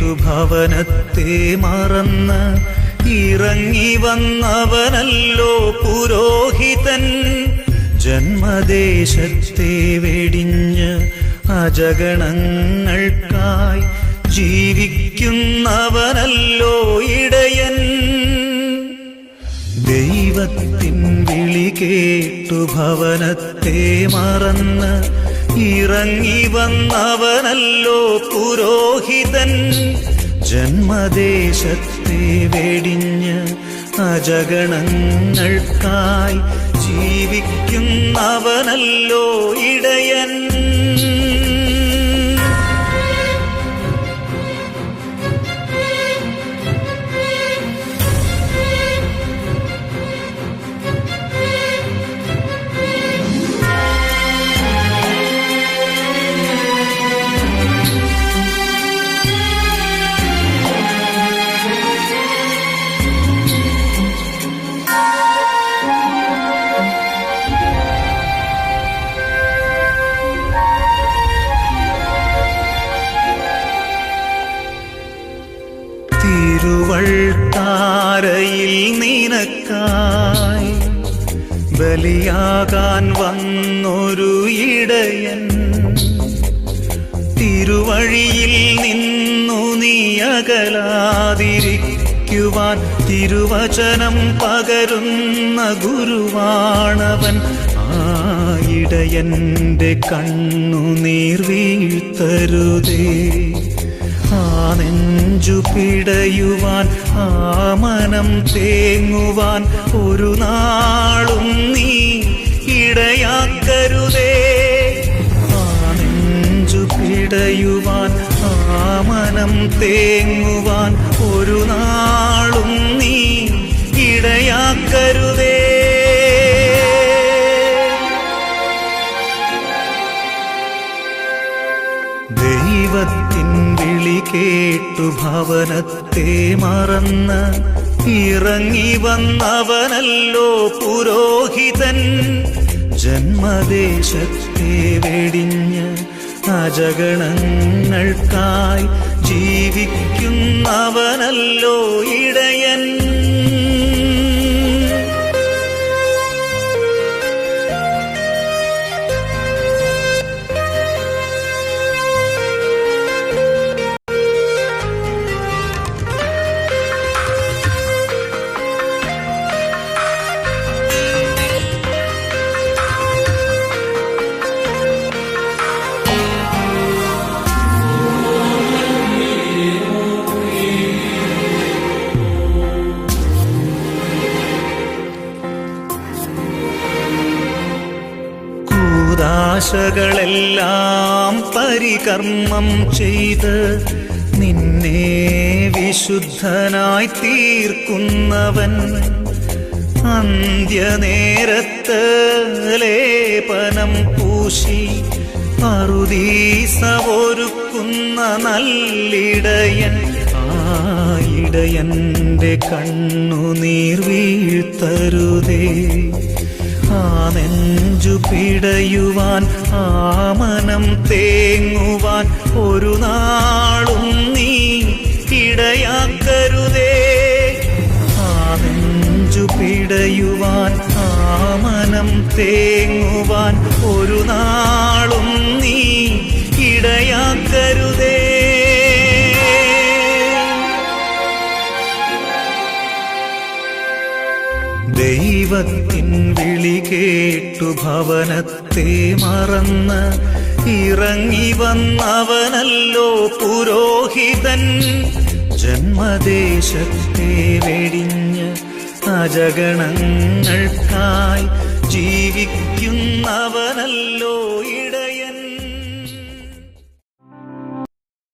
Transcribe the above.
കേട്ടു ഭവനത്തെ മറന്ന് ഇറങ്ങി വന്നവനല്ലോ പുരോഹിതൻ. ജന്മദേശത്തെ വെടിഞ്ഞ് അജഗണങ്ങൾക്കായി ജീവിക്കുന്നവനല്ലോ ഇടയൻ. ദൈവത്തിൻ വിളി കേട്ടു ഭവനത്തെ മറന്ന് ഇറങ്ങി വന്നവനല്ലോ പുരോഹിതൻ. ജന്മദേശത്തെ വെടിഞ്ഞ് അജഗണങ്ങൾക്കായി ജീവിക്കുന്നവനല്ലോ ഇടയൻ. തിരുവൾത്താരയിൽ നിനക്കായി ബലിയാകാൻ വന്നൊരു ഇടയൻ. തിരുവഴിയിൽ നിന്നു നീ അകലാതിരിക്കുവാൻ തിരുവചനം പകരുന്ന ഗുരുവാണവൻ. ആ ഇടയന്റെ കണ്ണുനീർ വീഴ്ത്തരുതേ. ആ നെഞ്ചു പിടയുവാൻ, ആ മനം തേങ്ങുവാൻ ഒരു നാളും നീ ഇടയാക്കരുതേ. ആ നെഞ്ചു പിടയുവാൻ, ആ മനം തേങ്ങുവാൻ ഒരു നാളും നീ ഇടയാക്കരുതേ. ദൈവത്തിൻ വിളി കേട്ടു ഭവനത്തെ മറന്ന് ഇറങ്ങി വന്നവനല്ലോ പുരോഹിതൻ. ജന്മദേശത്തെ വെടിഞ്ഞ് അജഗണങ്ങൾക്കായി ജീവിക്കുന്നവനല്ലോ ഇടയൻ. ആശകളെല്ലാം പരികർമ്മം ചെയ്ത് നിന്നെ വിശുദ്ധനായി തീർക്കുന്നവൻ. അന്ത്യനേരത്ത് ലേപനം പൂശി പറുദീസ ഒരുക്കുന്ന നല്ലിടയൻ. ആ ഇടയന്റെ കണ്ണുനീർ വീഴ്ത്തരുതേ. ആ നെഞ്ചു പിടയുവാൻ, ആ മനം തേങ്ങുവാൻ ഒരു നാളും നീ ഇടയാക്കരുതേ. ആ നെഞ്ചു പിടയുവാൻ, ആ മനം തേങ്ങുവാൻ ഒരു നാളും നീ ഇടയാക്കരുതേ. ദൈവത്തിൻ വിളി കേട്ടു ഭവനത്തെ മറന്ന് ഇറങ്ങി വന്നവനല്ലോ പുരോഹിതൻ. ജന്മദേശത്തെ വെടിഞ്ഞ് അജഗണങ്ങൾക്കായി ജീവിക്കുന്നവനല്ലോ